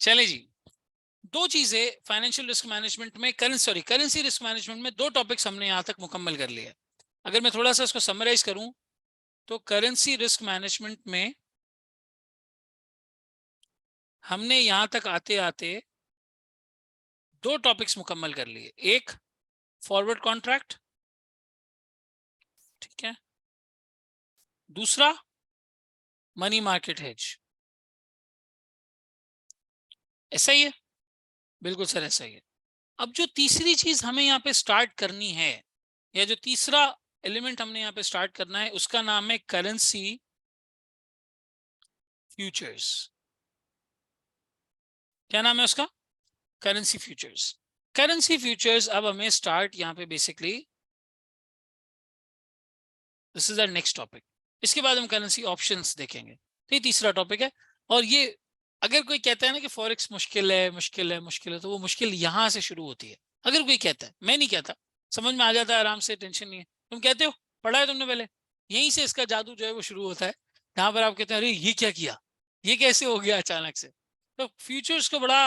चले जी, दो चीजें फाइनेंशियल रिस्क मैनेजमेंट में, करेंसी रिस्क मैनेजमेंट में दो टॉपिक्स हमने यहां तक मुकम्मल कर लिया। अगर मैं थोड़ा सा इसको समराइज करूं तो करेंसी रिस्क मैनेजमेंट में हमने यहां तक आते आते दो टॉपिक्स मुकम्मल कर लिए। एक फॉरवर्ड कॉन्ट्रैक्ट, ठीक है, दूसरा मनी मार्केट हेज। ऐसा ही है? बिल्कुल सर, ऐसा ही है। अब जो तीसरी चीज हमें यहाँ पे स्टार्ट करनी है, या जो तीसरा एलिमेंट हमने यहाँ पे स्टार्ट करना है, उसका नाम है करेंसी फ्यूचर्स। क्या नाम है उसका? Currency futures. करेंसी फ्यूचर्स अब हमें स्टार्ट यहाँ पे basically, this is the next topic. इसके बाद हम करेंसी ऑप्शंस देखेंगे। तो ये तीसरा टॉपिक है। और ये अगर कोई कहता है ना कि फॉरेक्स मुश्किल है मुश्किल है मुश्किल है, तो वो मुश्किल यहाँ से शुरू होती है। अगर कोई कहता है, मैं नहीं कहता, समझ में आ जाता है आराम से, टेंशन नहीं है। तुम कहते हो, पढ़ा है तुमने पहले, यहीं से इसका जादू जो है वो शुरू होता है। यहाँ पर आप कहते हैं अरे ये क्या किया, ये कैसे हो गया अचानक से। तो फ्यूचर्स को बड़ा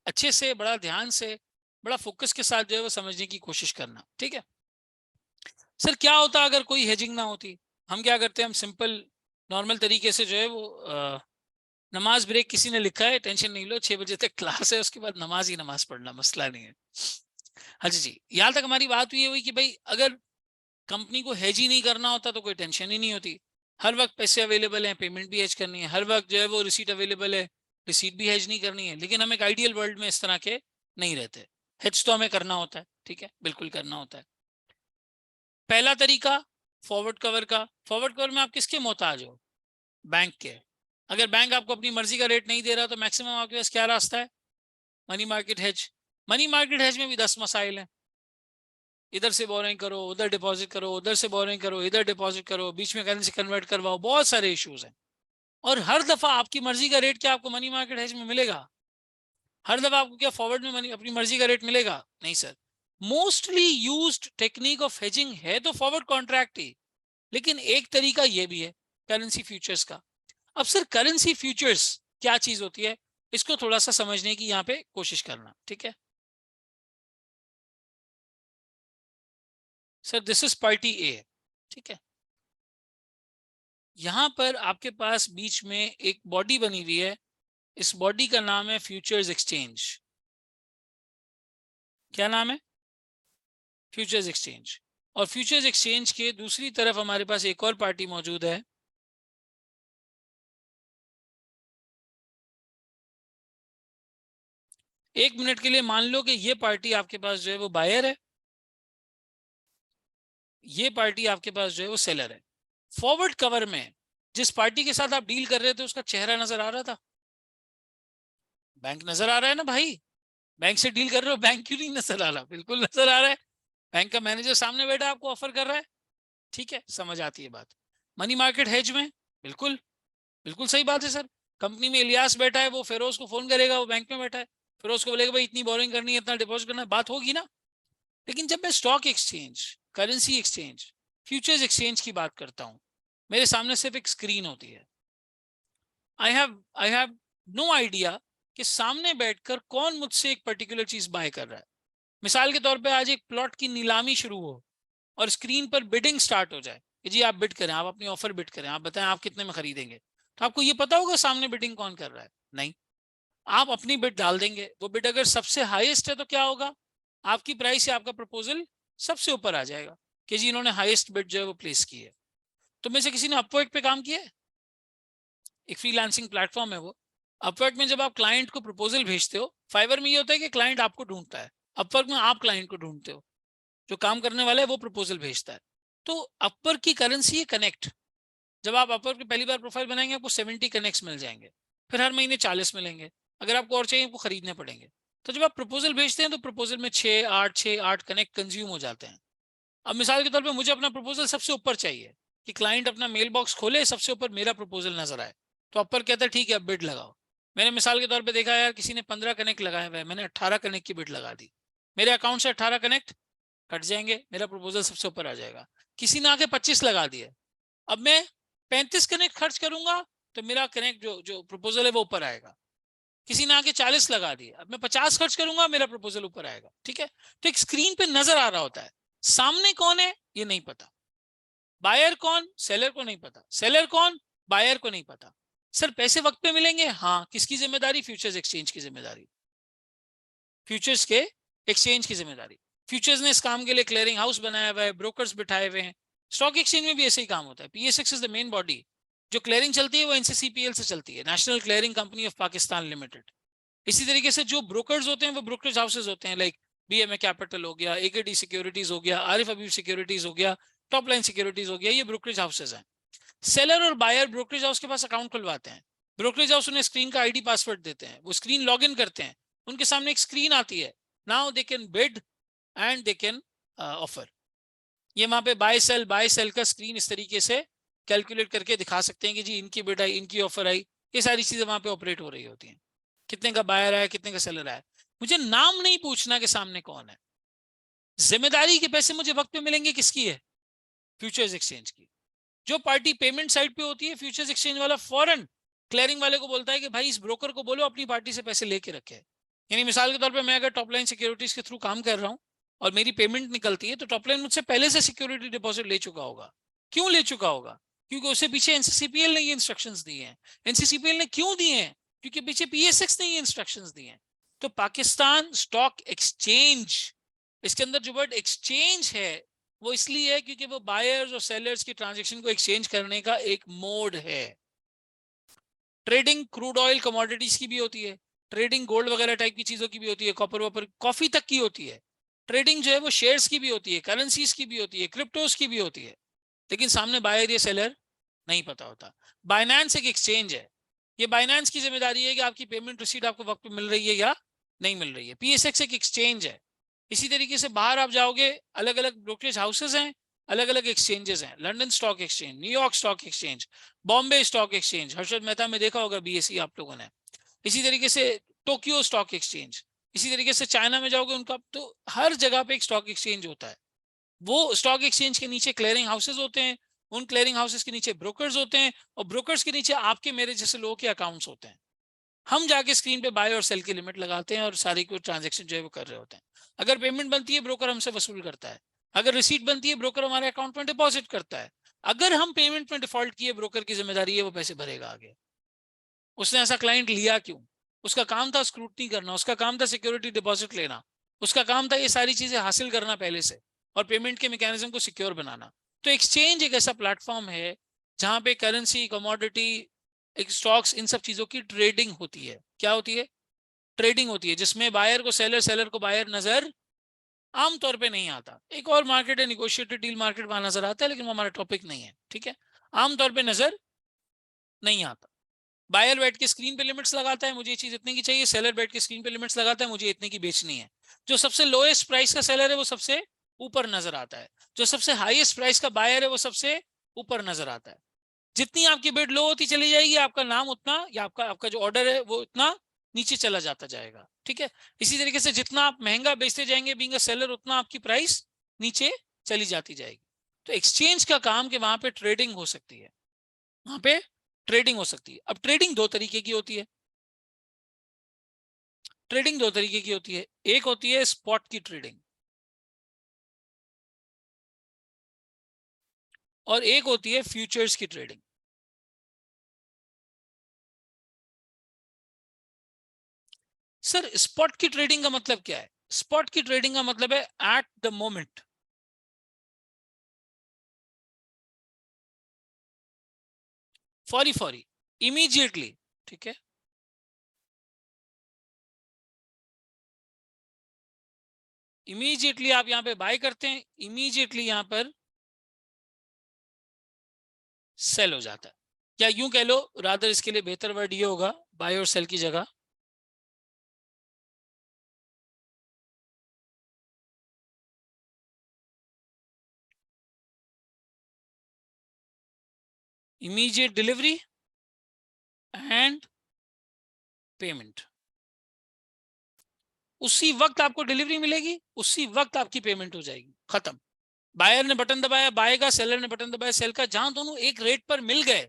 अच्छे से, बड़ा ध्यान से, बड़ा फोकस के साथ जो है वो समझने की कोशिश करना, ठीक है। सर क्या होता अगर कोई हेजिंग ना होती? हम क्या करते हैं, हम सिंपल नॉर्मल तरीके से जो है वो नमाज ब्रेक किसी ने लिखा है, टेंशन नहीं लो, 6 बजे तक क्लास है, उसके बाद नमाज ही नमाज पढ़ना, मसला नहीं है। हाँ जी जी, यहाँ तक हमारी बात हुई कि भाई अगर कंपनी को हेज ही नहीं करना होता तो कोई टेंशन ही नहीं होती। हर वक्त पैसे अवेलेबल हैं, पेमेंट भी हेज करनी है, हर वक्त जो है वो रिसीट अवेलेबल है, रिसीट भी हेज नहीं करनी है। लेकिन हम एक आइडियल वर्ल्ड में इस तरह के नहीं रहते। हेज तो हमें करना होता है, ठीक है, बिल्कुल करना होता है। पहला तरीका फॉरवर्ड कवर का। फॉरवर्ड कवर में आप किसके मोहताज हो? बैंक के। अगर बैंक आपको अपनी मर्जी का रेट नहीं दे रहा तो मैक्सिमम आपके पास क्या रास्ता है? Money market hedge. Money market hedge में भी 10 मसाइल हैं। इधर से बोरिंग करो, उधर डिपॉजिट करो, उधर से बोरिंग करो, इधर डिपॉजिट करो, बीच में करेंसी कन्वर्ट करवाओ, बहुत सारे इश्यूज हैं। और हर दफा आपकी मर्जी का रेट क्या आपको मनी मार्केट हेज में मिलेगा? हर दफा आपको क्या फॉरवर्ड में मनी अपनी मर्जी का रेट मिलेगा? नहीं sir. Mostly used technique of hedging है तो फॉरवर्ड कॉन्ट्रैक्ट ही, लेकिन एक तरीका ये भी है करेंसी फ्यूचर्स का। अब सर करेंसी फ्यूचर्स क्या चीज होती है, इसको थोड़ा सा समझने की यहाँ पे कोशिश करना, ठीक है। सर दिस इज पार्टी ए, ठीक है। यहां पर आपके पास बीच में एक बॉडी बनी हुई है, इस बॉडी का नाम है फ्यूचर्स एक्सचेंज। क्या नाम है? Futures exchange. और फ्यूचर्स एक्सचेंज के दूसरी तरफ हमारे पास एक और पार्टी मौजूद है, एक मिनट के लिए मान लो कि ये पार्टी आपके पास जो है वो बायर है, ये पार्टी आपके पास जो है वो सेलर है। फॉरवर्ड कवर में जिस पार्टी के साथ आप डील कर रहे थे उसका चेहरा नजर आ रहा था? बैंक नजर आ रहा है ना भाई, बैंक से डील कर रहे हो, बैंक क्यों नहीं नजर आ रहा? बिल्कुल नजर आ रहा है। बैंक का मैनेजर सामने बैठा आपको ऑफर कर रहा है, ठीक है, समझ आती है बात। मनी मार्केट हेज में बिल्कुल, बिल्कुल सही बात है सर। कंपनी में इलियास बैठा है, वो फेरोज को फोन करेगा, वो बैंक में बैठा है, फिरोज को बोलेगा भाई इतनी बोरिंग करनी है, इतना डिपॉजिट करना है, बात होगी ना। लेकिन जब मैं stock exchange, currency exchange, futures exchange की बात करता हूं, मेरे सामने सिर्फ एक स्क्रीन होती है। आई हैव नो आइडिया कि सामने बैठकर कौन मुझसे एक पर्टिकुलर चीज बाय कर रहा है। मिसाल के तौर पे आज एक प्लॉट की नीलामी शुरू हो और स्क्रीन पर बिडिंग स्टार्ट हो जाए कि जी आप बिड करें, आप अपनी ऑफर बिड करें, आप बताएं आप कितने में खरीदेंगे। तो आपको ये पता होगा सामने बिडिंग कौन कर रहा है? नहीं। आप अपनी बिड डाल देंगे, वो बिड अगर सबसे हाईएस्ट है तो क्या होगा? आपकी प्राइस या आपका प्रपोजल सबसे ऊपर आ जाएगा कि जी इन्होंने हाईएस्ट बिड जो है वो प्लेस की है। तो में से किसी ने अपवर्क पे काम किया है? एक फ्रीलांसिंग प्लेटफॉर्म है वो। अपवर्क में जब आप क्लाइंट को प्रपोजल भेजते हो, फाइवर में ये होता है कि क्लाइंट आपको ढूंढता है, अपवर्क में आप क्लाइंट को ढूंढते हो, जो काम करने वाला है वो प्रपोजल भेजता है। तो अपवर्क की करेंसी है कनेक्ट। जब आप अपवर्क की पहली बार प्रोफाइल बनाएंगे आपको 70 कनेक्ट्स मिल जाएंगे, फिर हर महीने 40 मिलेंगे, अगर आपको और चाहिए आपको खरीदने पड़ेंगे। तो जब आप प्रपोजल भेजते हैं तो प्रपोजल में 6 8 कनेक्ट कंज्यूम हो जाते हैं। अब मिसाल के तौर पे मुझे अपना प्रपोजल सबसे ऊपर चाहिए कि क्लाइंट अपना मेल बॉक्स खोले, सबसे ऊपर मेरा प्रपोजल नजर आए। तो अपर कहता है ठीक है अब बिड लगाओ। मैंने मिसाल के तौर पे देखा यार किसी ने 15 कनेक्ट लगाया हुआ है, मैंने 18 कनेक्ट की बिड लगा दी, मेरे अकाउंट से 18 कनेक्ट कट जाएंगे, मेरा प्रपोजल सबसे ऊपर आ जाएगा। किसी ने आके 25 लगा दिए, अब मैं 35 कनेक्ट खर्च करूंगा तो मेरा कनेक्ट जो जो प्रपोजल है वो ऊपर आएगा। किसी ने आके 40 लगा दिए, अब मैं 50 खर्च करूंगा, मेरा प्रपोजल ऊपर आएगा, ठीक है। तो एक स्क्रीन पे नजर आ रहा होता है, सामने कौन है ये नहीं पता, बायर कौन, सेलर को नहीं पता, सेलर कौन, बायर को नहीं पता। सर पैसे वक्त पे मिलेंगे, हाँ, किसकी जिम्मेदारी, फ्यूचर्स एक्सचेंज की जिम्मेदारी, फ्यूचर्स के एक्सचेंज की जिम्मेदारी। फ्यूचर्स ने इस काम के लिए क्लियरिंग हाउस बनाया हुआ है, ब्रोकर्स बिठाए हुए हैं। स्टॉक एक्सचेंज में भी ऐसे ही काम होता है। PSX is the main body, जो क्लियरिंग चलती है वो एनसीसीपीएल से चलती है, national clearing company of Pakistan limited. इसी तरीके से जो ब्रोकर्स होते हैं वो ब्रोकरेज हाउसेज होते हैं, लाइक बीएमए कैपिटल हो गया, एकेडी सिक्योरिटीज हो गया, आरिफ हबीब सिक्योरिटीज हो गया, टॉप लाइन सिक्योरिटीज हो गया, ये ब्रोकरेज हाउसेज हैं। सेलर और बायर ब्रोकरेज हाउस के पास अकाउंट खुलवाते हैं, ब्रोकरेज हाउस उन्हें स्क्रीन का आईडी पासवर्ड देते हैं, वो स्क्रीन लॉग इन करते हैं, उनके सामने एक स्क्रीन आती है, now they can bid and they can offer. ये वहां पे बाय सेल का स्क्रीन इस तरीके से कैलकुलेट करके दिखा सकते हैं कि जी इनकी बिड आई, इनकी ऑफर आई, ये सारी चीजें वहां पे ऑपरेट हो रही होती हैं। कितने का बायर आया, कितने का सेलर आया, मुझे नाम नहीं पूछना कि सामने कौन है। जिम्मेदारी के पैसे मुझे वक्त पे मिलेंगे, किसकी है, फ्यूचर्स एक्सचेंज की। जो पार्टी पेमेंट साइड पे होती है, फ्यूचर्स एक्सचेंज वाला फौरन क्लियरिंग वाले को बोलता है कि भाई इस ब्रोकर को बोलो अपनी पार्टी से पैसे लेके रखे। यानी मिसाल के तौर पे मैं अगर टॉप लाइन सिक्योरिटीज के थ्रू काम कर रहा हूं और मेरी पेमेंट निकलती है, तो टॉप लाइन मुझसे पहले से सिक्योरिटी डिपॉजिट ले चुका होगा। क्यों ले चुका होगा, क्योंकि उससे पीछे एनसीसीपीएल ने ये इंस्ट्रक्शंस दिए हैं। एनसीसीपीएल ने क्यों दिए हैं, क्योंकि पीछे पीएसएक्स ने ये इंस्ट्रक्शंस दिए हैं। तो पाकिस्तान स्टॉक एक्सचेंज, इसके अंदर जो वर्ड एक्सचेंज है वो इसलिए है क्योंकि वो बायर्स और सेलर्स की ट्रांजैक्शन को एक्सचेंज करने का एक मोड है। ट्रेडिंग क्रूड ऑयल कमोडिटीज की भी होती है, ट्रेडिंग गोल्ड वगैरह टाइप की चीजों की भी होती है, कॉपर वॉपर कॉफी तक की होती है। ट्रेडिंग जो है वो शेयर्स की भी होती है, करेंसीज की भी होती है, क्रिप्टोज की भी होती है। लेकिन सामने बायर या सेलर नहीं पता होता। बाइनेंस एक एक्सचेंज है, ये बाइनेंस की जिम्मेदारी है कि आपकी पेमेंट रिसीट आपको वक्त पे मिल रही है या नहीं मिल रही है। पीएसएक्स एक एक्सचेंज है। इसी तरीके से बाहर आप जाओगे, अलग अलग ब्रोकरेज हाउसेज हैं, अलग अलग एक्सचेंजेस हैं, London stock exchange, New York stock exchange, Bombay stock exchange, Harshad Mehta में देखा होगा बीएसई आप लोगों ने। इसी तरीके से टोक्यो स्टॉक एक्सचेंज, इसी तरीके से चाइना में जाओगे उनका, तो हर जगह पे एक स्टॉक एक्सचेंज होता है। वो स्टॉक एक्सचेंज के नीचे क्लियरिंग हाउसेज होते हैं, उन क्लियरिंग हाउसेज के नीचे ब्रोकर्स होते हैं, और ब्रोकर्स के नीचे आपके मेरे जैसे लोगों के अकाउंट्स होते हैं। हम जाके स्क्रीन पे बाय और सेल की लिमिट लगाते हैं और सारी कोई ट्रांजेक्शन जो है वो कर रहे होते हैं। अगर पेमेंट बनती है ब्रोकर हमसे वसूल करता है, अगर रिसीट बनती है ब्रोकर हमारे अकाउंट में डिपॉजिट करता है। अगर हम पेमेंट में डिफॉल्ट किए, ब्रोकर की जिम्मेदारी है वो पैसे भरेगा आगे। उसने ऐसा क्लाइंट लिया क्यों, उसका काम था स्क्रूटनी करना, उसका काम था सिक्योरिटी डिपॉजिट लेना, उसका काम था ये सारी चीजें हासिल करना पहले से, और पेमेंट के मैकेनिज्म को सिक्योर बनाना। तो एक्सचेंज एक ऐसा प्लेटफॉर्म है जहां पे करेंसी, कमोडिटी, एक स्टॉक्स, इन सब चीजों की ट्रेडिंग होती है। क्या होती है, ट्रेडिंग होती है, जिसमें बायर को सेलर, सेलर को बायर नजर आमतौर पे नहीं आता। एक और मार्केट है निगोशिएटेड डील मार्केट, वहां नजर आता है, लेकिन वो हमारा टॉपिक नहीं है, ठीक है। आमतौर पे नजर नहीं आता। बायर बैठ के स्क्रीन पे लिमिट्स लगाता है, मुझे ये चीज इतने की चाहिए, सेलर बैठ के स्क्रीन पे लिमिट्स लगाता है, मुझे इतने की बेचनी है। जो सबसे लोएस्ट प्राइस का सेलर है वो सबसे ऊपर नजर आता है, जो सबसे हाईएस्ट प्राइस का बायर है वो सबसे ऊपर नजर आता है। जितनी आपकी बिड लो होती चली जाएगी, आपका नाम उतना, या आपका आपका जो ऑर्डर है वो उतना नीचे चला जाता जाएगा, ठीक है। इसी तरीके से जितना आप महंगा बेचते जाएंगे बीइंग अ सेलर, उतना आपकी प्राइस नीचे चली जाती जाएगी। तो एक्सचेंज का काम कि वहां पे ट्रेडिंग हो सकती है, वहां पे ट्रेडिंग हो सकती है। अब ट्रेडिंग दो तरीके की होती है, ट्रेडिंग दो तरीके की होती है। एक होती है स्पॉट की ट्रेडिंग, और एक होती है फ्यूचर्स की ट्रेडिंग। सर स्पॉट की ट्रेडिंग का मतलब क्या है, स्पॉट की ट्रेडिंग का मतलब है at the moment, fori fori, immediately, ठीक है। इमीडिएटली आप यहां पे बाय करते हैं, इमीडिएटली यहां पर सेल हो जाता है। या यूं कह लो, रादर इसके लिए बेहतर वर्ड ये होगा, बाय और सेल की जगह इमीडिएट डिलीवरी एंड पेमेंट। उसी वक्त आपको डिलीवरी मिलेगी, उसी वक्त आपकी पेमेंट हो जाएगी, खत्म। बायर ने बटन दबाया बाय का, सेलर ने बटन दबाया सेल का, जहां दोनों एक रेट पर मिल गए,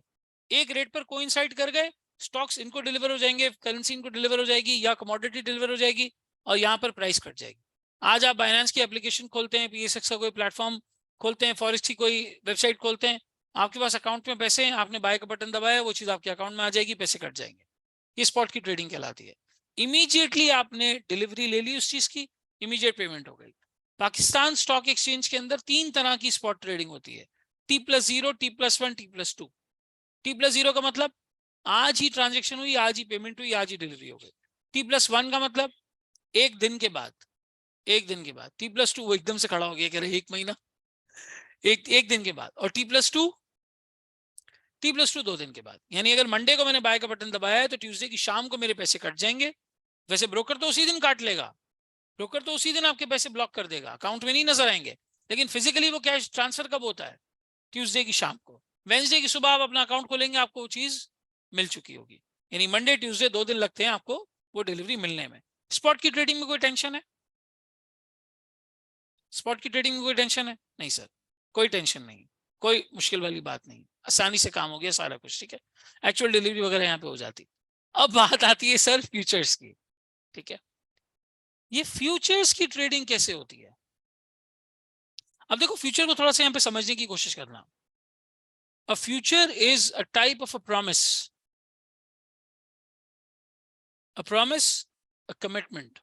एक रेट पर कोइंसाइड कर गए, स्टॉक्स इनको डिलीवर हो जाएंगे, करेंसी इनको डिलीवर हो जाएगी या कमोडिटी डिलीवर हो जाएगी और यहाँ पर प्राइस कट जाएगी। आज आप बाइनेंस की एप्लीकेशन खोलते हैं, पीएसएक्स का कोई प्लेटफॉर्म खोलते हैं, फॉरेक्स की कोई वेबसाइट खोलते हैं, आपके पास अकाउंट में पैसे हैं, आपने बाय का बटन दबाया, वो चीज आपके अकाउंट में आ जाएगी, पैसे कट जाएंगे। ये स्पॉट की ट्रेडिंग कहलाती है। इमीडिएटली आपने डिलीवरी ले ली उस चीज की, इमीडिएट पेमेंट हो गई। पाकिस्तान स्टॉक एक्सचेंज के अंदर 3 तरह की स्पॉट ट्रेडिंग होती है, T+0, T+1, T+2। T+0 का मतलब आज ही ट्रांजेक्शन हुई, आज ही पेमेंट हुई, आज ही डिलीवरी हो गई। T+1 का मतलब एक दिन के बाद, एक दिन के बाद। T+2 वो एकदम से खड़ा हो गया, कह रहे 1 महीना, एक दिन के बाद। और T+2 2 दिन के बाद। यानी अगर मंडे को मैंने बाय का बटन दबाया है तो ट्यूसडे की शाम को मेरे पैसे कट जाएंगे। वैसे ब्रोकर तो उसी दिन काट लेगा, ब्रोकर तो उसी दिन आपके पैसे ब्लॉक कर देगा, अकाउंट में नहीं नजर आएंगे, लेकिन फिजिकली वो कैश ट्रांसफर कब होता है? ट्यूसडे की शाम को। वेंसडे की सुबह आप अपना अकाउंट खोलेंगे, आपको वो चीज मिल चुकी होगी। यानी मंडे ट्यूसडे 2 दिन लगते हैं आपको वो डिलीवरी मिलने में। स्पॉट की ट्रेडिंग में कोई टेंशन है? स्पॉट की ट्रेडिंग में कोई टेंशन है? नहीं सर, कोई टेंशन नहीं, कोई मुश्किल वाली बात नहीं, आसानी से काम हो गया सारा कुछ, ठीक है। एक्चुअल डिलीवरी वगैरह यहाँ पे हो जाती। अब बात आती है सर फ्यूचर्स की, ठीक है। ये फ्यूचर्स की ट्रेडिंग कैसे होती है? अब देखो, फ्यूचर को थोड़ा सा यहाँ पे समझने की कोशिश करना। A future is a type of a promise, a promise, a commitment.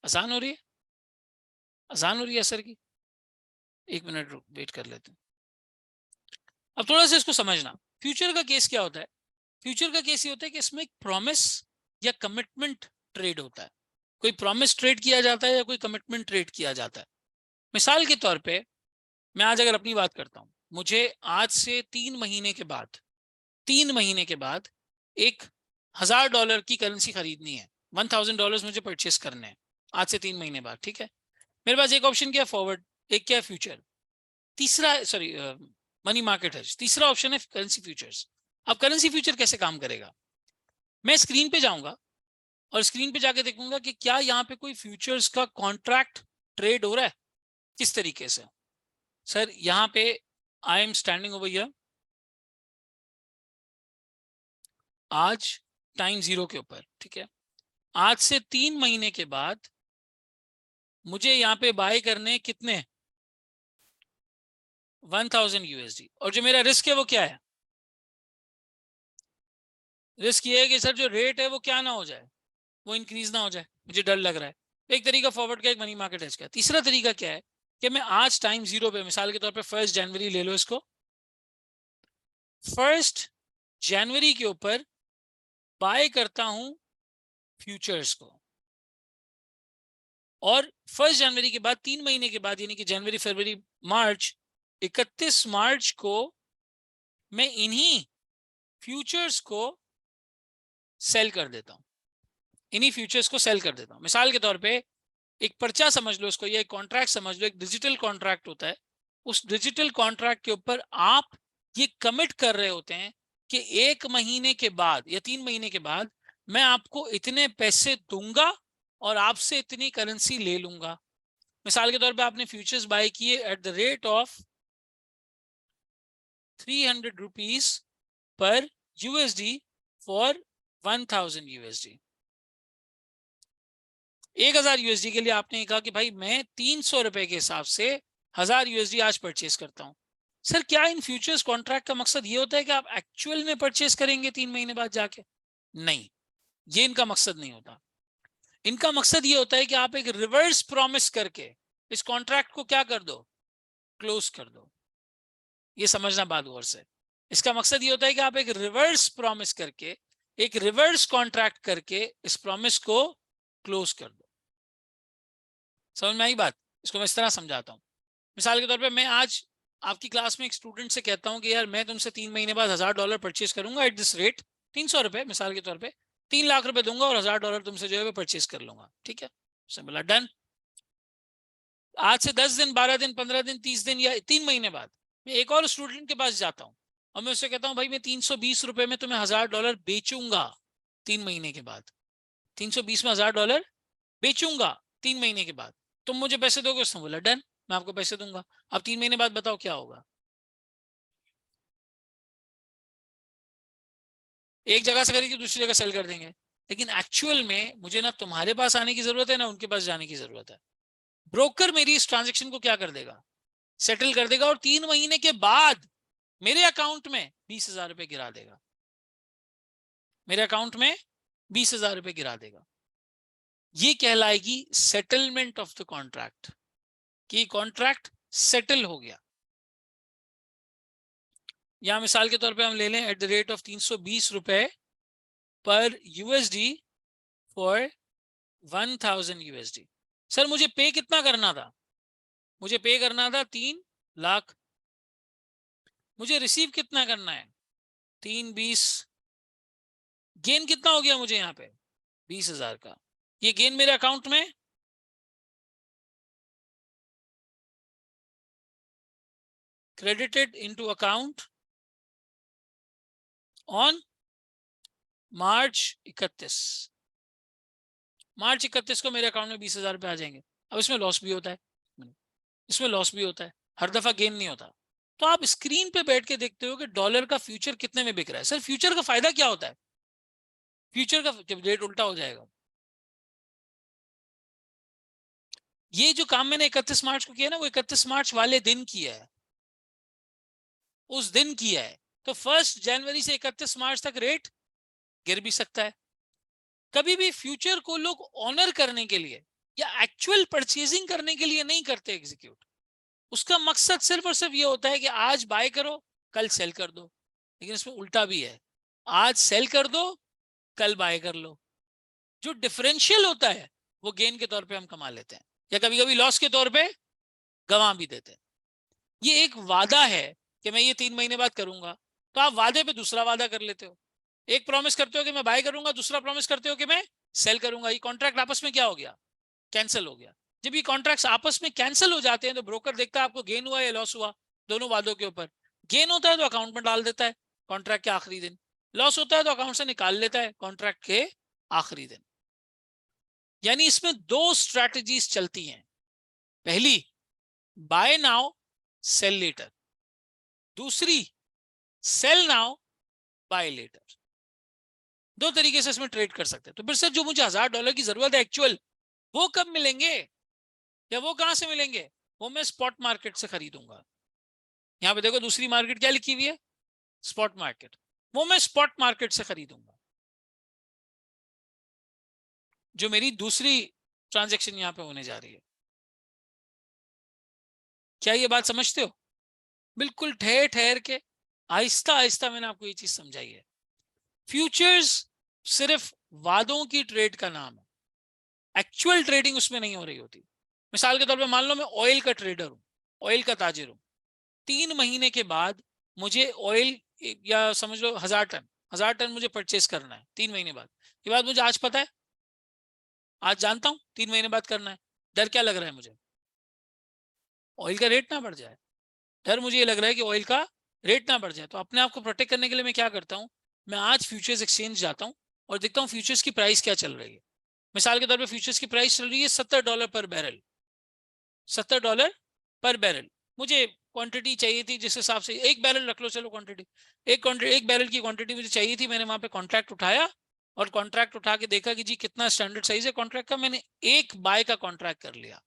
आसान हो रही है? आसान हो रही है असर की? 1 मिनट रुक, वेट कर लेते हैं। अब थोड़ा सा इसको समझना। फ्यूचर का केस क्या होता है? फ्यूचर का केस ये होता है कि इसमें एक प्रॉमिस या कमिटमेंट ट्रेड होता है। कोई प्रॉमिस ट्रेड किया जाता है या कोई कमिटमेंट ट्रेड किया जाता है। मिसाल के तौर पे मैं आज अगर अपनी बात करता हूं, मुझे आज से 3 महीने के बाद, 3 महीने के बाद $1000 की करेंसी खरीदनी है, $1000 मुझे परचेस करने हैं आज से 3 महीने बाद, ठीक है। मेरे पास एक ऑप्शन क्या है? फॉरवर्ड। एक क्या है? फ्यूचर। तीसरा, सॉरी, मनी मार्केट है। तीसरा ऑप्शन है करेंसी फ्यूचर्स। अब करेंसी फ्यूचर कैसे काम करेगा? मैं स्क्रीन पे जाऊंगा और स्क्रीन पे जाके देखूंगा कि क्या यहाँ पे कोई फ्यूचर्स का कॉन्ट्रैक्ट ट्रेड हो रहा है। किस तरीके से? सर यहाँ पे I am standing over here, आज टाइम 0 के ऊपर, ठीक है। आज से 3 महीने के बाद मुझे यहाँ पे बाय करने कितने? 1000 USD। और जो मेरा रिस्क है वो क्या है? रिस्क ये है कि सर जो रेट है वो क्या ना हो जाए, वो इंक्रीज ना हो जाए, मुझे डर लग रहा है। एक तरीका फॉरवर्ड का, एक मनी मार्केट एज का। तीसरा तरीका क्या है कि मैं आज टाइम 0 पे, मिसाल के तौर पे 1 जनवरी ले लो इसको, 1 जनवरी के ऊपर बाय करता हूं फ्यूचर्स को। और 1 जनवरी के बाद 3 महीने के बाद, यानी कि जनवरी, फरवरी, मार्च, 31 मार्च को मैं इन्हीं फ्यूचर्स को सेल कर देता हूं, इन्हीं फ्यूचर्स को सेल कर देता हूं। मिसाल के तौर पे एक पर्चा समझ लो इसको, या एक कॉन्ट्रैक्ट समझ लो, एक डिजिटल कॉन्ट्रैक्ट होता है। उस डिजिटल कॉन्ट्रैक्ट के ऊपर आप ये कमिट कर रहे होते हैं कि 1 महीने के बाद या 3 महीने के बाद मैं आपको इतने पैसे दूंगा और आपसे इतनी करेंसी ले लूंगा। मिसाल के तौर पे आपने फ्यूचर्स बाय किए at the rate of 300 rupees per USD for 1000 USD। 1000 USD के लिए आपने कहा कि भाई मैं 300 रुपए के हिसाब से 1000 USD आज परचेस करता हूं। सर क्या इन फ्यूचर्स कॉन्ट्रैक्ट का मकसद ये होता है कि आप एक्चुअल में परचेस करेंगे 3 महीने बाद जाके? नहीं, ये इनका मकसद नहीं होता। इनका मकसद ये होता है कि आप एक रिवर्स प्रॉमिस करके इस कॉन्ट्रैक्ट को क्या कर दो? क्लोज कर दो। ये समझना बात गौर से। इसका मकसद ये होता है कि आप एक रिवर्स प्रॉमिस करके, एक रिवर्स कॉन्ट्रैक्ट करके इस प्रॉमिस को क्लोज कर दो। समझ में आई बात? इसको मैं इस तरह समझाता हूँ। मिसाल के तौर पे मैं आज आपकी क्लास में एक स्टूडेंट से कहता हूँ कि यार मैं तुमसे 3 महीने बाद $1000 परचेस करूंगा एट दिस रेट, 300 रुपए, मिसाल के तौर पे 3 लाख रुपए दूंगा और $1000 तुमसे जो है परचेस कर लूंगा, ठीक है। उसने बोला डन। आज से 10 दिन, 12 दिन, 15 दिन, 30 दिन या 3 महीने बाद मैं एक और स्टूडेंट के पास जाता हूँ और मैं उससे कहता हूँ भाई मैं 320 रुपए में तुम्हें $1000 बेचूंगा 3 महीने के बाद। 320 में $1000 बेचूंगा 3 महीने के बाद, तुम मुझे पैसे दोगे? उसने बोला डन, मैं आपको पैसे दूंगा। अब 3 महीने बाद बताओ क्या होगा? एक जगह से खरीद के दूसरी जगह सेल कर देंगे, लेकिन एक्चुअल में मुझे ना तुम्हारे पास आने की जरूरत है ना उनके पास जाने की जरूरत है। ब्रोकर मेरी इस ट्रांजेक्शन को क्या कर देगा, सेटल कर देगा, और 3 महीने के बाद मेरे अकाउंट में 20,000 रुपए गिरा देगा, मेरे अकाउंट में 20,000 रुपए गिरा देगा। ये कहलाएगी सेटलमेंट ऑफ द कॉन्ट्रैक्ट, कि कॉन्ट्रैक्ट सेटल हो गया। यहां मिसाल के तौर पे हम ले लें एट द रेट ऑफ 320 रुपए पर यूएसडी फॉर 1000 यूएसडी। सर मुझे पे कितना करना था, मुझे पे करना था 3 लाख। मुझे रिसीव कितना करना है, 320। गेन कितना हो गया मुझे यहाँ पे, 20,000 का। ये गेन मेरे अकाउंट में, credited into account on March 31। मार्च 31 को मेरे अकाउंट में 20,000 रुपए आ जाएंगे। अब इसमें लॉस भी होता है, इसमें लॉस भी होता है, हर दफा गेन नहीं होता। तो आप स्क्रीन पे बैठ के देखते हो कि डॉलर का फ्यूचर कितने में बिक रहा है। सर फ्यूचर का फायदा क्या होता है, फ्यूचर का जब रेट उल्टा हो जाएगा। ये जो काम मैंने 31 मार्च को किया ना, वो 31 मार्च वाले दिन किया है, उस दिन किया है। तो 1 जनवरी से 31 मार्च तक रेट गिर भी सकता है। कभी भी फ्यूचर को लोग ऑनर करने के लिए या एक्चुअल परचेजिंग करने के लिए नहीं करते एग्जीक्यूट। उसका मकसद सिर्फ और सिर्फ ये होता है कि आज बाय करो कल सेल कर दो। लेकिन इसमें उल्टा भी है, आज सेल कर दो कल बाय कर लो। जो डिफरेंशियल होता है वो गेन के तौर पे हम कमा लेते हैं, या कभी कभी लॉस के तौर पे गंवा भी देते हैं। ये एक वादा है कि मैं ये 3 महीने बाद करूंगा, तो आप वादे पे दूसरा वादा कर लेते हो। एक प्रॉमिस करते हो कि मैं बाय करूंगा, दूसरा प्रॉमिस करते हो कि मैं सेल करूंगा। ये कॉन्ट्रैक्ट आपस में क्या हो गया, कैंसिल हो गया। जब ये कॉन्ट्रैक्ट्स आपस में कैंसिल हो जाते हैं तो ब्रोकर देखता है आपको गेन हुआ या लॉस हुआ दोनों वादों के ऊपर। गेन होता है तो अकाउंट में डाल देता है कॉन्ट्रैक्ट के आखिरी दिन, लॉस होता है तो अकाउंट से निकाल लेता है कॉन्ट्रैक्ट के आखिरी दिन। यानी इसमें 2 स्ट्रैटेजीज चलती हैं। पहली, बाय नाउ सेल लेटर। दूसरी, सेल नाउ बाय लेटर। 2 तरीके से इसमें ट्रेड कर सकते हैं। तो फिर सर जो मुझे $1000 की जरूरत है एक्चुअल, वो कब मिलेंगे या वो कहां से मिलेंगे? वो मैं स्पॉट मार्केट से खरीदूंगा। यहां पे देखो दूसरी मार्केट क्या लिखी हुई है, स्पॉट मार्केट। वो मैं स्पॉट मार्केट से खरीदूंगा। जो मेरी दूसरी ट्रांजैक्शन यहां पे होने जा रही है। क्या ये बात समझते हो? बिल्कुल ठहर ठहर के आहिस्ता आहिस्ता मैंने आपको ये चीज समझाई है। फ्यूचर्स सिर्फ वादों की ट्रेड का नाम है, एक्चुअल ट्रेडिंग उसमें नहीं हो रही होती। मिसाल के तौर पे मान लो मैं ऑयल का ट्रेडर हूं, ऑयल का ताजिर हूं। 3 महीने के बाद मुझे ऑयल, या समझ लो 1000 टन मुझे परचेस करना है 3 महीने बाद। ये बात मुझे आज पता है, आज जानता हूं 3 महीने बाद करना है। डर क्या लग रहा है मुझे, ऑयल का रेट ना बढ़ जाए। डर मुझे ये लग रहा है कि ऑयल का रेट ना बढ़ जाए। तो अपने आप को प्रोटेक्ट करने के लिए मैं क्या करता हूं, मैं आज फ्यूचर्स एक्सचेंज जाता हूं और देखता हूं फ्यूचर्स की प्राइस क्या चल रही है। मिसाल के तौर पे फ्यूचर्स की प्राइस चल रही है $70 पर बैरल, $70 पर बैरल। मुझे क्वांटिटी चाहिए थी जिस हिसाब से, 1 बैरल रख लो चलो क्वांटिटी, एक बैरल की क्वांटिटी मुझे चाहिए थी। मैंने वहां पे कॉन्ट्रैक्ट उठाया और कॉन्ट्रैक्ट उठा के देखा कि जी कितना स्टैंडर्ड साइज है कॉन्ट्रैक्ट का। मैंने एक बाय का कॉन्ट्रैक्ट कर लिया,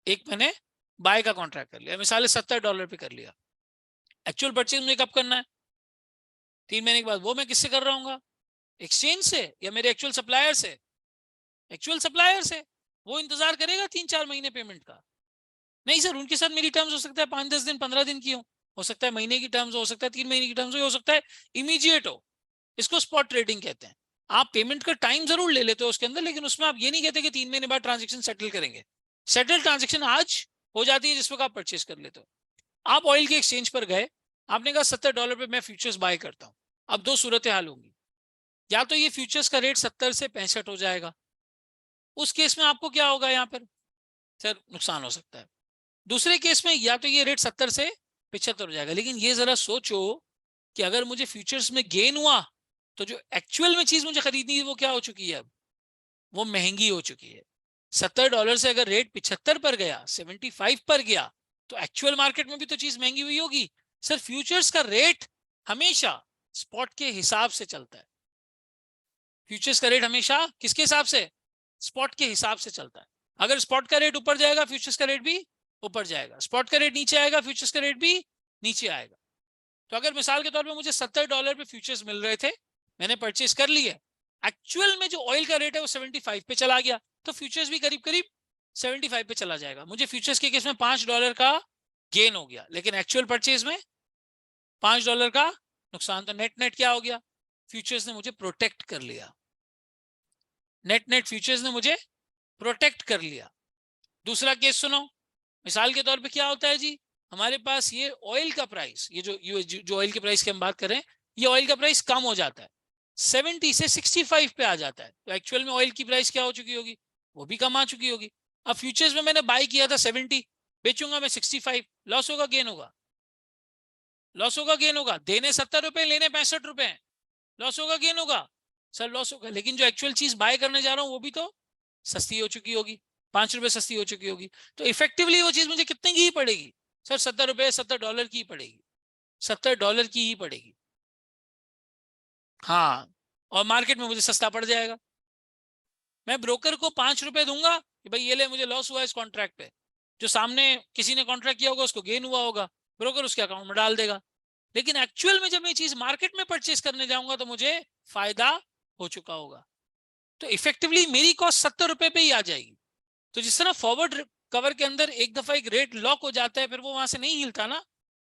एक मैंने बाय का कॉन्ट्रैक्ट कर लिया, मिसाल $70 पे कर लिया। एक्चुअल परचेज मुझे कब करना है, 3 महीने के बाद। वो मैं किससे कर रहा हूँ, एक्सचेंज से या मेरे एक्चुअल सप्लायर से? एक्चुअल सप्लायर से। वो इंतजार करेगा 3-4 महीने पेमेंट का? नहीं सर, उनके साथ मेरी टर्म्स हो सकता है 5-10 दिन 15 दिन की हो सकता है महीने की टर्म्स, हो सकता है 3 महीने की टर्म्स हो सकता है इमीडिएट हो। इसको स्पॉट ट्रेडिंग कहते हैं। आप पेमेंट का टाइम जरूर ले लेते हो उसके अंदर, लेकिन उसमें आप ये नहीं कहते कि 3 महीने बाद ट्रांजेक्शन सेटल करेंगे। सेटल ट्रांजेक्शन आज हो जाती है जिस वक्त आप परचेज कर लेते हो। आप ऑयल के एक्सचेंज पर गए, आपने कहा $70 पे मैं फ्यूचर्स बाय करता हूं। अब 2 सूरतें हाल होंगी, या तो ये फ्यूचर्स का रेट 70 से 65 हो जाएगा, उस केस में आपको क्या होगा, यहाँ पर सर नुकसान हो सकता है। दूसरे केस में या तो ये रेट 70 से 75 हो जाएगा। लेकिन ये जरा सोचो कि अगर मुझे फ्यूचर्स में गेन हुआ तो जो एक्चुअल में चीज मुझे खरीदनी है वो क्या हो चुकी है, अब वो महंगी हो चुकी है। $70 से अगर रेट 75 पर गया, 75 पर गया, तो एक्चुअल मार्केट में भी तो चीज महंगी हुई होगी। सर फ्यूचर्स का रेट हमेशा स्पॉट के हिसाब से चलता है। फ्यूचर्स का रेट हमेशा किसके हिसाब से? स्पॉट के हिसाब से चलता है। अगर स्पॉट का रेट ऊपर जाएगा फ्यूचर्स का रेट भी ऊपर जाएगा, स्पॉट का रेट नीचे आएगा फ्यूचर्स का रेट भी नीचे आएगा। तो अगर मिसाल के तौर पे मुझे $70 पे फ्यूचर्स मिल रहे थे, मैंने परचेस कर लिए, एक्चुअल में जो ऑयल का रेट है वो 75 पे चला गया, तो फ्यूचर्स भी करीब करीब 75 पे चला जाएगा। मुझे फ्यूचर्स के केस में $5 का गेन हो गया, लेकिन एक्चुअल परचेज में $5 का नुकसान। तो नेट नेट क्या हो गया? फ्यूचर्स ने मुझे प्रोटेक्ट कर लिया, नेट नेट फ्यूचर्स ने मुझे प्रोटेक्ट कर लिया। दूसरा केस सुनो, मिसाल के तौर पे क्या होता है जी, हमारे पास ये ऑयल का प्राइस, ये जो ऑयल के प्राइस की हम बात कर रहे हैं, ये ऑयल का प्राइस कम हो जाता है, 70 से 65 पे आ जाता है, तो एक्चुअल में ऑयल की प्राइस क्या हो चुकी होगी? वो भी कम आ चुकी होगी। अब फ्यूचर्स में मैंने बाय किया था 70, बेचूंगा मैं 65, लॉस होगा गेन होगा? लॉस होगा गेन होगा? देने 70 रुपए, लेने 65 रुपए, लॉस होगा गेन होगा? सर लॉस होगा, लेकिन जो एक्चुअल चीज बाय करने जा रहा हूं वो भी तो सस्ती हो चुकी होगी, 5 रुपए सस्ती हो चुकी होगी। तो इफेक्टिवली वो चीज मुझे कितने की ही पड़ेगी? सर 70 रुपए, $70 की ही पड़ेगी, $70 की ही पड़ेगी। हाँ, और मार्केट में मुझे सस्ता पड़ जाएगा। मैं ब्रोकर को 5 रुपए दूंगा कि भाई ये ले, मुझे लॉस हुआ इस कॉन्ट्रैक्ट पे, जो सामने किसी ने कॉन्ट्रैक्ट किया होगा उसको गेन हुआ होगा, ब्रोकर उसके अकाउंट में डाल देगा। लेकिन एक्चुअल में जब मैं चीज मार्केट में परचेस करने जाऊंगा तो मुझे फायदा हो चुका होगा, तो इफेक्टिवली मेरी कॉस्ट 70 रुपए पे ही आ जाएगी। तो जिस तरह फॉरवर्ड कवर के अंदर एक दफा एक रेट लॉक हो जाता है, फिर वो वहां से नहीं हिलता ना,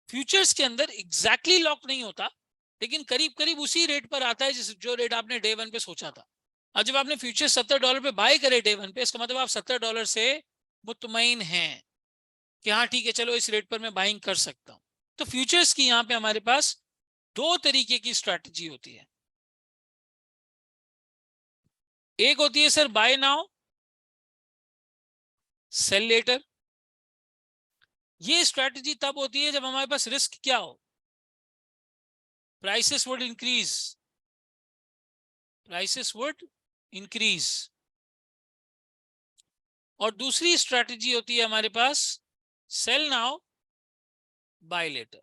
फ्यूचर्स के अंदर एग्जैक्टली लॉक नहीं होता, लेकिन करीब करीब उसी रेट पर आता है जिस जो रेट आपने डे वन पे सोचा था। और जब आपने फ्यूचर $70 पे बाय करे डे वन पे, इसका मतलब आप $70 से मुतमईन हैं कि हाँ ठीक है चलो इस रेट पर मैं बाइंग कर सकता हूं। तो फ्यूचर्स की यहाँ पे हमारे पास दो तरीके की स्ट्रैटेजी होती है। एक होती है sir buy now sell later. ये स्ट्रैटेजी तब होती है जब हमारे पास रिस्क क्या हो? Prices would increase, prices would increase. और दूसरी स्ट्रैटेजी होती है हमारे पास sell now buy later.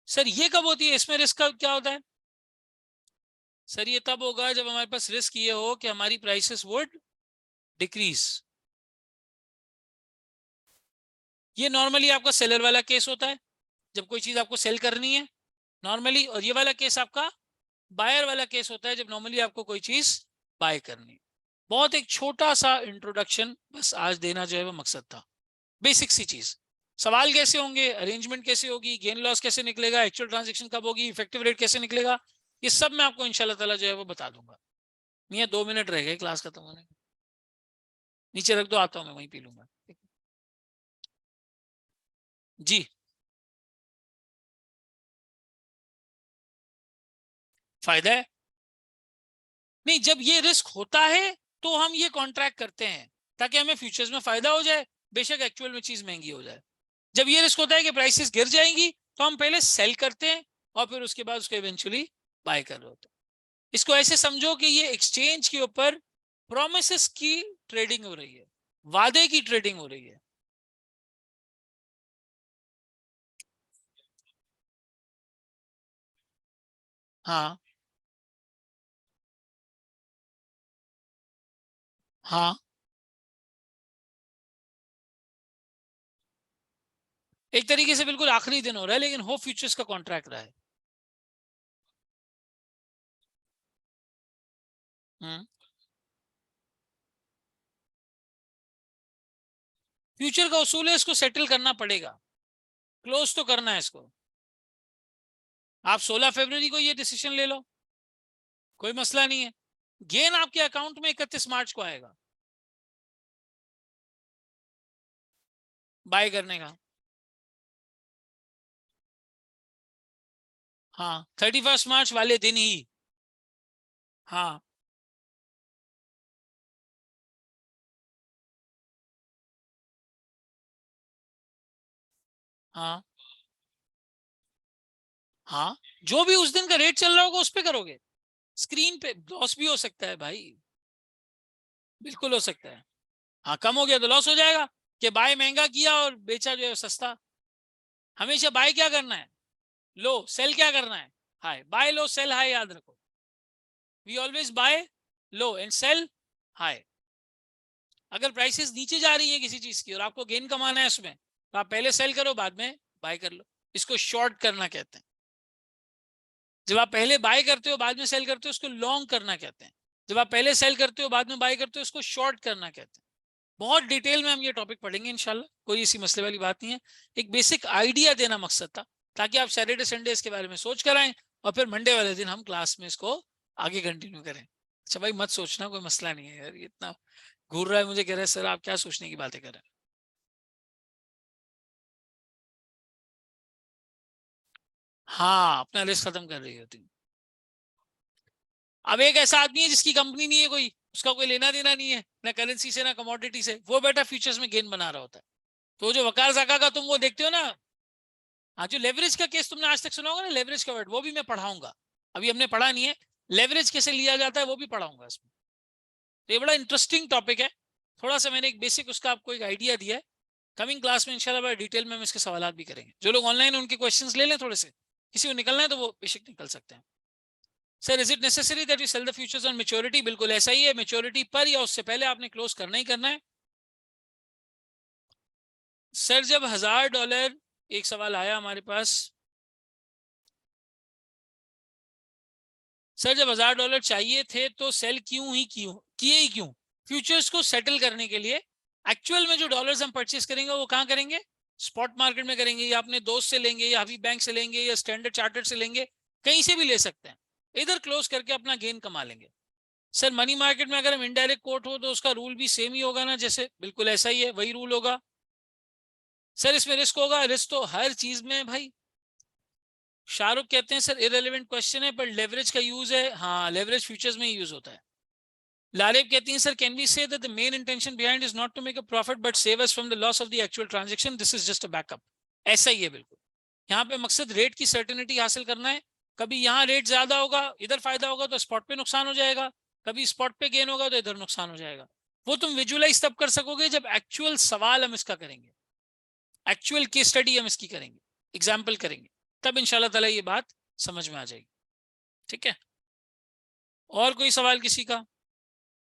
Sir ये कब होती है, इसमें रिस्क क्या होता है? सर ये तब होगा जब हमारे पास रिस्क ये हो कि हमारी प्राइसेस वुड डिक्रीज। ये नॉर्मली आपका सेलर वाला केस होता है, जब कोई चीज आपको सेल करनी है नॉर्मली, और ये वाला केस आपका बायर वाला केस होता है जब नॉर्मली आपको कोई चीज बाय करनी है। बहुत एक छोटा सा इंट्रोडक्शन बस आज देना जो है वो मकसद था, बेसिक सी चीज। सवाल कैसे होंगे, अरेंजमेंट कैसे होगी, गेन लॉस कैसे निकलेगा, एक्चुअल ट्रांजेक्शन कब होगी, इफेक्टिव रेट कैसे निकलेगा, ये सब मैं आपको इंशाल्लाह ताला जो है वो बता दूंगा। मियाँ 2 मिनट रह गए क्लास खत्म होने, नीचे रख दो, आता हूँ मैं वहीं पी लूंगा। जी, फायदा है। नहीं, जब ये रिस्क होता है तो हम ये कॉन्ट्रैक्ट करते हैं ताकि हमें फ्यूचर्स में फायदा हो जाए, बेशक एक्चुअल में चीज महंगी हो जाए। जब ये रिस्क होता है कि प्राइसेस गिर जाएंगी तो हम पहले सेल करते हैं और फिर उसके बाद उसको इवेंचुअली बाय कर रहे होते हैं। इसको ऐसे समझो कि ये एक्सचेंज के ऊपर प्रोमिसेस की ट्रेडिंग हो रही है, वादे की ट्रेडिंग हो रही है। हाँ हाँ, एक तरीके से बिल्कुल आखिरी दिन हो रहा है, लेकिन हो फ्यूचर्स का कॉन्ट्रैक्ट रहा है। हम्म, फ्यूचर का उसूल है, इसको सेटल करना पड़ेगा, क्लोज तो करना है इसको। आप 16 फरवरी को ये डिसीजन ले लो, कोई मसला नहीं है। गेन आपके अकाउंट में 31 मार्च को आएगा बाय करने का। हाँ, 31 मार्च वाले दिन ही। हाँ हाँ हाँ, जो भी उस दिन का रेट चल रहा होगा उस पे करोगे। स्क्रीन पे लॉस भी हो सकता है भाई, बिल्कुल हो सकता है। हाँ, कम हो गया तो लॉस हो जाएगा कि बाय महंगा किया और बेचा जो है सस्ता। हमेशा बाय क्या करना है, लो, सेल क्या करना है, high. Buy low sell high, याद रखो, we always buy low and sell high. अगर प्राइसेस नीचे जा रही है किसी चीज की और आपको गेन कमाना है उसमें, तो आप पहले सेल करो, बाद में बाय कर लो। इसको शॉर्ट करना कहते हैं। जब आप पहले बाय करते हो बाद में सेल करते हो, उसको लॉन्ग करना कहते हैं। जब आप पहले सेल करते हो बाद में बाय करते हो, उसको शॉर्ट करना कहते हैं। बहुत डिटेल में हम ये टॉपिक पढ़ेंगे इंशाल्लाह, कोई इसी मसले वाली बात नहीं है। एक बेसिक आइडिया देना मकसद था, ताकि आप सैटरडे संडे इसके बारे में सोच कर आए और फिर मंडे वाले दिन हम क्लास में इसको आगे कंटिन्यू करें। अच्छा भाई, मत सोचना, कोई मसला नहीं है यार, ये इतना घूर रहा है, मुझे कह रहा है सर आप क्या सोचने की बातें कर रहे हैं। हाँ, अपना रिस्क खत्म कर रही होती। अब एक ऐसा आदमी है जिसकी कंपनी नहीं है कोई, उसका कोई लेना देना नहीं है ना करेंसी से ना कमोडिटी से, वो बेटा फ्यूचर्स में गेन बना रहा होता है। तो जो वकार जाका का तुम वो देखते हो ना, हाँ, जो लेवरेज का केस तुमने आज तक सुना होगा ना, लेवरेज का वर्ड, वो भी मैं पढ़ाऊंगा। अभी हमने पढ़ा नहीं है, लेवरेज कैसे लिया जाता है वो भी पढ़ाऊंगा इसमें। तो ये बड़ा इंटरेस्टिंग टॉपिक है। थोड़ा सा मैंने एक बेसिक उसका आपको एक आइडिया दिया है। कमिंग क्लास में इंशाल्लाह बड़ा डिटेल में हम इसके सवाल भी करेंगे। जो लोग ऑनलाइन उनके क्वेश्चंस ले लें थोड़े से, किसी को निकलना है तो वो बेशक निकल सकते हैं। Sir, is it necessary that you sell the futures on maturity? बिल्कुल ऐसा ही है, मैच्योरिटी पर या उससे पहले आपने क्लोज करना ही करना है। सर, जब $1000, एक सवाल आया हमारे पास, सर जब $1000 चाहिए थे तो सेल किए ही क्यों? फ्यूचर्स को सेटल करने के लिए। एक्चुअल में जो डॉलर्स हम परचेस करेंगे वो कहाँ करेंगे? स्पॉट मार्केट में करेंगे, या अपने दोस्त से लेंगे, या हबीब बैंक से लेंगे, या स्टैंडर्ड चार्टर्ड से लेंगे, कहीं से भी ले सकते हैं। इधर क्लोज करके अपना गेन कमा लेंगे। सर, मनी मार्केट में अगर हम इनडायरेक्ट कोट हो तो उसका रूल भी सेम ही होगा ना जैसे? बिल्कुल ऐसा ही है, वही रूल होगा। सर, इसमें रिस्क होगा? रिस्क तो हर चीज में है भाई। शाहरुख कहते हैं सर इररिलेवेंट क्वेश्चन है, पर लेवरेज का यूज है। हाँ, लेवरेज फ्यूचर्स में ही यूज होता है। लारेब कहती हैं sir, can we say that the main intention behind is not to make a profit but save us from the loss of the actual transaction, this is just a backup? ऐसा ही है बिल्कुल। यहाँ पे मकसद रेट की certainty हासिल करना है। कभी यहाँ रेट ज्यादा होगा, इधर फायदा होगा तो स्पॉट पे नुकसान हो जाएगा, कभी स्पॉट पे गेन होगा तो इधर नुकसान हो जाएगा। वो तुम विजुअलाइज तब कर सकोगे जब एक्चुअल सवाल हम इसका करेंगे, एक्चुअल केस स्टडी हम इसकी करेंगे, एग्जाम्पल करेंगे, तब इंशाल्लाह ताला ये बात समझ में आ जाएगी। ठीक है, और कोई सवाल किसी का?